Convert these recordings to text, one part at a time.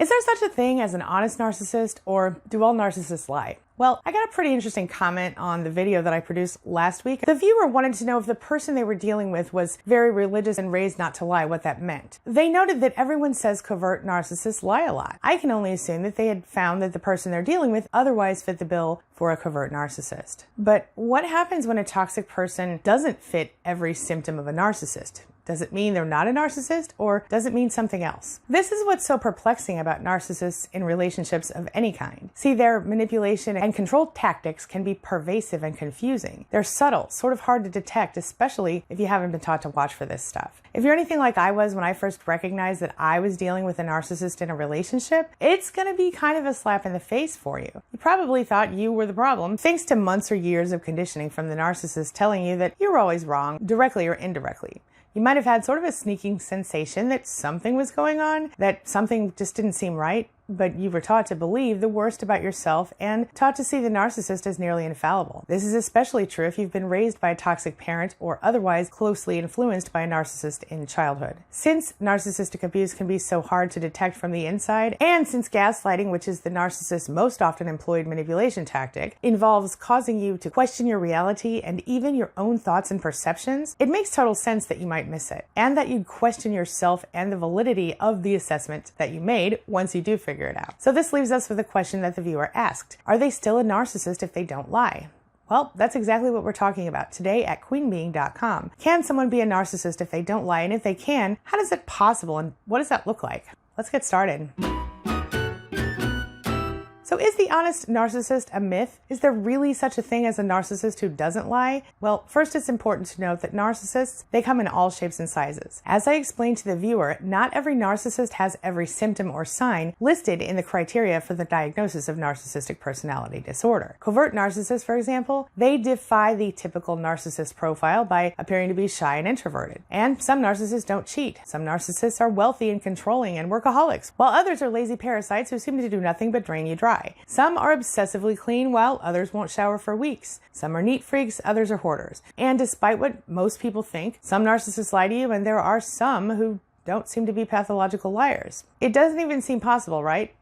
Is there such a thing as an honest narcissist, or do all narcissists lie? Well, I got a pretty interesting comment on the video that I produced last week. The viewer wanted to know if the person they were dealing with was very religious and raised not to lie, what that meant. They noted that everyone says covert narcissists lie a lot. I can only assume that they had found that the person they're dealing with otherwise fit the bill for a covert narcissist. But what happens when a toxic person doesn't fit every symptom of a narcissist? Does it mean they're not a narcissist, or does it mean something else? This is what's so perplexing about narcissists in relationships of any kind. See, their manipulation and control tactics can be pervasive and confusing. They're subtle, sort of hard to detect, especially if you haven't been taught to watch for this stuff. If you're anything like I was when I first recognized that I was dealing with a narcissist in a relationship, it's going to be kind of a slap in the face for you. You probably thought you were the problem, thanks to months or years of conditioning from the narcissist telling you that you were always wrong, directly or indirectly. You might have had sort of a sneaking sensation that something was going on, that something just didn't seem right, but you were taught to believe the worst about yourself and taught to see the narcissist as nearly infallible. This is especially true if you've been raised by a toxic parent or otherwise closely influenced by a narcissist in childhood. Since narcissistic abuse can be so hard to detect from the inside, and since gaslighting, which is the narcissist's most often employed manipulation tactic, involves causing you to question your reality and even your own thoughts and perceptions, it makes total sense that you might miss it, and that you'd question yourself and the validity of the assessment that you made once you do figure it out. So this leaves us with a question that the viewer asked. Are they still a narcissist if they don't lie? Well, that's exactly what we're talking about today at queenbeing.com. Can someone be a narcissist if they don't lie? And if they can, how is it possible and what does that look like? Let's get started. So is the honest narcissist a myth? Is there really such a thing as a narcissist who doesn't lie? Well, first it's important to note that narcissists, they come in all shapes and sizes. As I explained to the viewer, not every narcissist has every symptom or sign listed in the criteria for the diagnosis of narcissistic personality disorder. Covert narcissists, for example, they defy the typical narcissist profile by appearing to be shy and introverted. And some narcissists don't cheat. Some narcissists are wealthy and controlling and workaholics, while others are lazy parasites who seem to do nothing but drain you dry. Some are obsessively clean while others won't shower for weeks. Some are neat freaks, others are hoarders. And despite what most people think, some narcissists lie to you, and there are some who don't seem to be pathological liars. It doesn't even seem possible, right?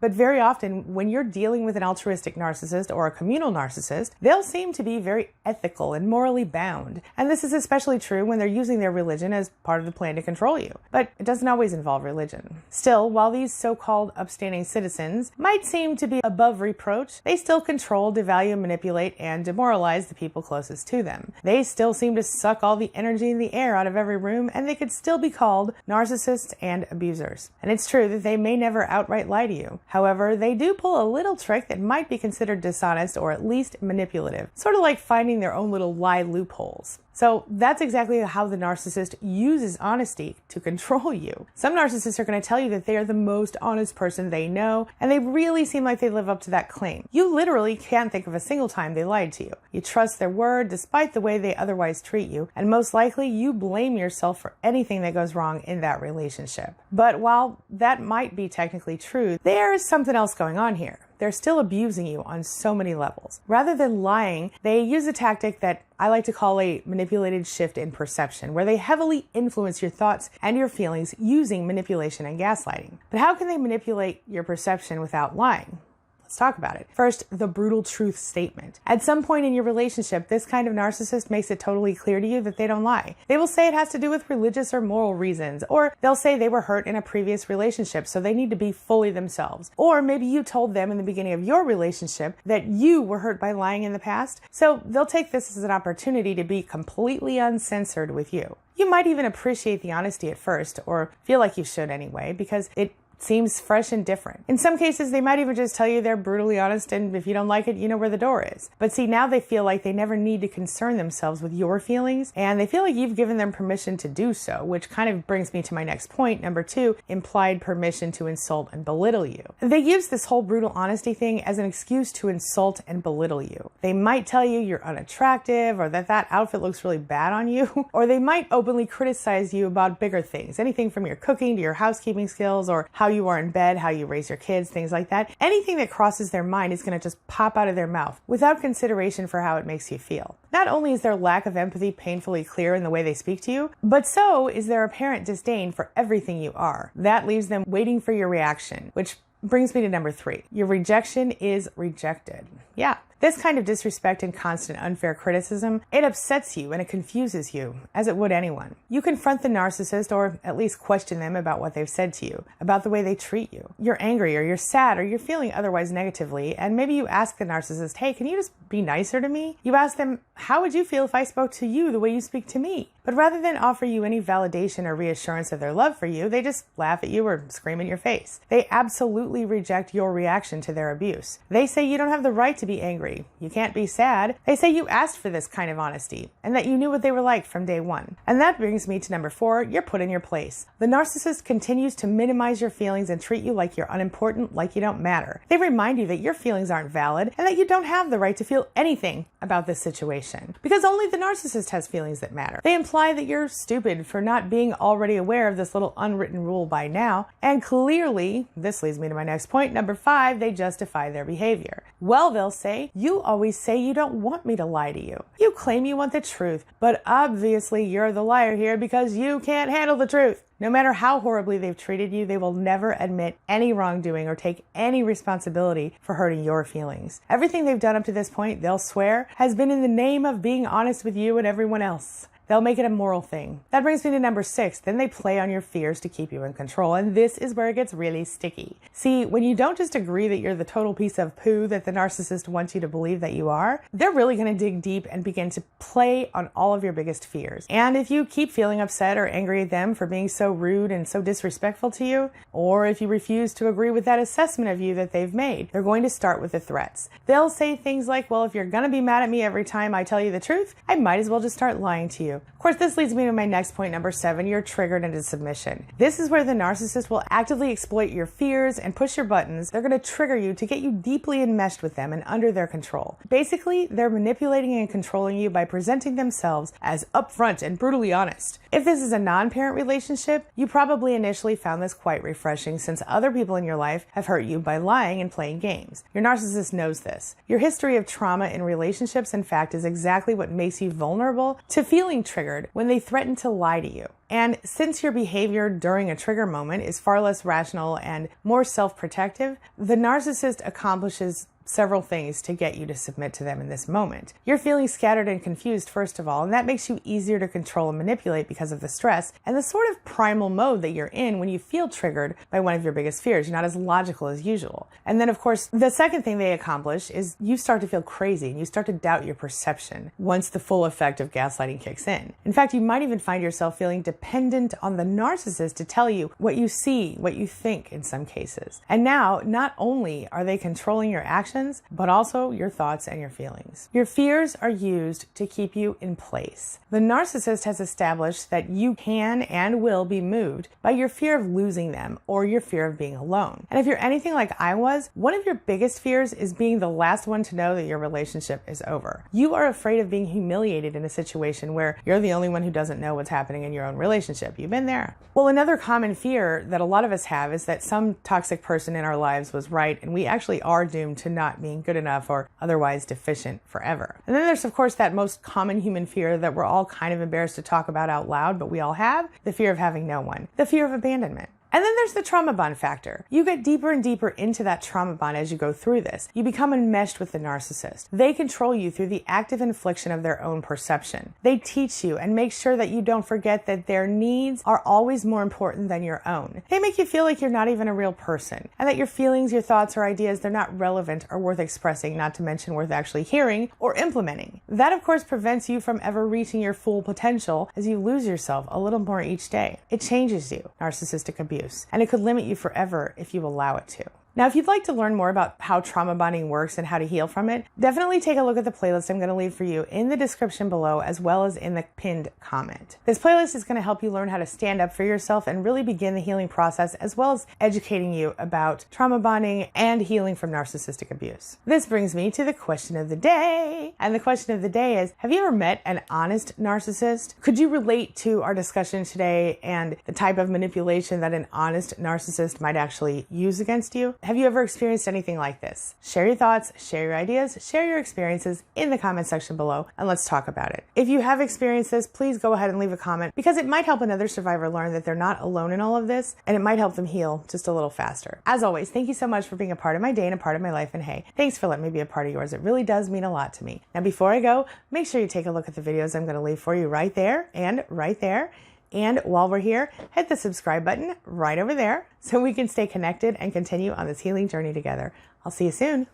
But very often, when you're dealing with an altruistic narcissist or a communal narcissist, they'll seem to be very ethical and morally bound. And this is especially true when they're using their religion as part of the plan to control you. But it doesn't always involve religion. Still, while these so-called upstanding citizens might seem to be above reproach, they still control, devalue, manipulate, and demoralize the people closest to them. They still seem to suck all the energy in the air out of every room, and they could still be called narcissists and abusers. And it's true that they may never outright lie to you. However, they do pull a little trick that might be considered dishonest or at least manipulative, sort of like finding their own little lie loopholes. So that's exactly how the narcissist uses honesty to control you. Some narcissists are going to tell you that they are the most honest person they know, and they really seem like they live up to that claim. You literally can't think of a single time they lied to you. You trust their word despite the way they otherwise treat you, and most likely you blame yourself for anything that goes wrong in that relationship. But while that might be technically true, there is something else going on here. They're still abusing you on so many levels. Rather than lying, they use a tactic that I like to call a manipulated shift in perception, where they heavily influence your thoughts and your feelings using manipulation and gaslighting. But how can they manipulate your perception without lying? Let's talk about it. First, the brutal truth statement. At some point in your relationship, this kind of narcissist makes it totally clear to you that they don't lie. They will say it has to do with religious or moral reasons, or they'll say they were hurt in a previous relationship, so they need to be fully themselves. Or maybe you told them in the beginning of your relationship that you were hurt by lying in the past, so they'll take this as an opportunity to be completely uncensored with you. You might even appreciate the honesty at first, or feel like you should anyway, because it seems fresh and different. In some cases, they might even just tell you they're brutally honest, and if you don't like it, you know where the door is. But see, now they feel like they never need to concern themselves with your feelings, and they feel like you've given them permission to do so, which kind of brings me to my next point, number 2, implied permission to insult and belittle you. They use this whole brutal honesty thing as an excuse to insult and belittle you. They might tell you you're unattractive, or that outfit looks really bad on you, or they might openly criticize you about bigger things, anything from your cooking to your housekeeping skills, or how how you are in bed, how you raise your kids, things like that. Anything that crosses their mind is going to just pop out of their mouth without consideration for how it makes you feel. Not only is their lack of empathy painfully clear in the way they speak to you, but so is their apparent disdain for everything you are. That leaves them waiting for your reaction, which brings me to number 3. Your rejection is rejected. Yeah. This kind of disrespect and constant unfair criticism, it upsets you and it confuses you, as it would anyone. You confront the narcissist, or at least question them about what they've said to you, about the way they treat you. You're angry, or you're sad, or you're feeling otherwise negatively, and maybe you ask the narcissist, hey, can you just be nicer to me? You ask them, how would you feel if I spoke to you the way you speak to me? But rather than offer you any validation or reassurance of their love for you, they just laugh at you or scream in your face. They absolutely reject your reaction to their abuse. They say you don't have the right to be angry. You can't be sad. They say you asked for this kind of honesty and that you knew what they were like from day one. And that brings me to number 4, you're put in your place. The narcissist continues to minimize your feelings and treat you like you're unimportant, like you don't matter. They remind you that your feelings aren't valid and that you don't have the right to feel anything about this situation, because only the narcissist has feelings that matter. They imply that you're stupid for not being already aware of this little unwritten rule by now, and clearly, this leads me to my next point, number 5, they justify their behavior. Well, they'll say, you always say you don't want me to lie to you. You claim you want the truth, but obviously you're the liar here because you can't handle the truth. No matter how horribly they've treated you, they will never admit any wrongdoing or take any responsibility for hurting your feelings. Everything they've done up to this point, they'll swear, has been in the name of being honest with you and everyone else. They'll make it a moral thing. That brings me to number 6. Then they play on your fears to keep you in control, and this is where it gets really sticky. See, when you don't just agree that you're the total piece of poo that the narcissist wants you to believe that you are, they're really going to dig deep and begin to play on all of your biggest fears. And if you keep feeling upset or angry at them for being so rude and so disrespectful to you, or if you refuse to agree with that assessment of you that they've made, they're going to start with the threats. They'll say things like, well, if you're going to be mad at me every time I tell you the truth, I might as well just start lying to you. Of course, this leads me to my next point, number 7, you're triggered into submission. This is where the narcissist will actively exploit your fears and push your buttons. They're going to trigger you to get you deeply enmeshed with them and under their control. Basically, they're manipulating and controlling you by presenting themselves as upfront and brutally honest. If this is a non-parent relationship, you probably initially found this quite refreshing since other people in your life have hurt you by lying and playing games. Your narcissist knows this. Your history of trauma in relationships, in fact, is exactly what makes you vulnerable to feeling triggered when they threaten to lie to you. And since your behavior during a trigger moment is far less rational and more self-protective, the narcissist accomplishes several things to get you to submit to them in this moment. You're feeling scattered and confused, first of all, and that makes you easier to control and manipulate because of the stress and the sort of primal mode that you're in when you feel triggered by one of your biggest fears. You're not as logical as usual. And then, of course, the second thing they accomplish is you start to feel crazy and you start to doubt your perception once the full effect of gaslighting kicks in. In fact, you might even find yourself feeling dependent on the narcissist to tell you what you see, what you think in some cases. And now, not only are they controlling your actions, but also your thoughts and your feelings. Your fears are used to keep you in place. The narcissist has established that you can and will be moved by your fear of losing them or your fear of being alone. And if you're anything like I was, one of your biggest fears is being the last one to know that your relationship is over. You are afraid of being humiliated in a situation where you're the only one who doesn't know what's happening in your own relationship. You've been there. Well, another common fear that a lot of us have is that some toxic person in our lives was right and we actually are doomed to not being good enough or otherwise deficient forever. And then there's, of course, that most common human fear that we're all kind of embarrassed to talk about out loud, but we all have, the fear of having no one, the fear of abandonment. And then there's the trauma bond factor. You get deeper and deeper into that trauma bond as you go through this. You become enmeshed with the narcissist. They control you through the active infliction of their own perception. They teach you and make sure that you don't forget that their needs are always more important than your own. They make you feel like you're not even a real person and that your feelings, your thoughts, or ideas, they're not relevant or worth expressing, not to mention worth actually hearing or implementing. That, of course, prevents you from ever reaching your full potential as you lose yourself a little more each day. It changes you. Narcissistic abuse. And it could limit you forever if you allow it to. Now, if you'd like to learn more about how trauma bonding works and how to heal from it, definitely take a look at the playlist I'm going to leave for you in the description below, as well as in the pinned comment. This playlist is going to help you learn how to stand up for yourself and really begin the healing process, as well as educating you about trauma bonding and healing from narcissistic abuse. This brings me to the question of the day. And the question of the day is, have you ever met an honest narcissist? Could you relate to our discussion today and the type of manipulation that an honest narcissist might actually use against you? Have you ever experienced anything like this? Share your thoughts, share your ideas, share your experiences in the comment section below, and let's talk about it. If you have experienced this, please go ahead and leave a comment, because it might help another survivor learn that they're not alone in all of this, and it might help them heal just a little faster. As always, thank you so much for being a part of my day and a part of my life, and hey, thanks for letting me be a part of yours. It really does mean a lot to me. Now, before I go, make sure you take a look at the videos I'm going to leave for you right there and right there. And while we're here, hit the subscribe button right over there so we can stay connected and continue on this healing journey together. I'll see you soon.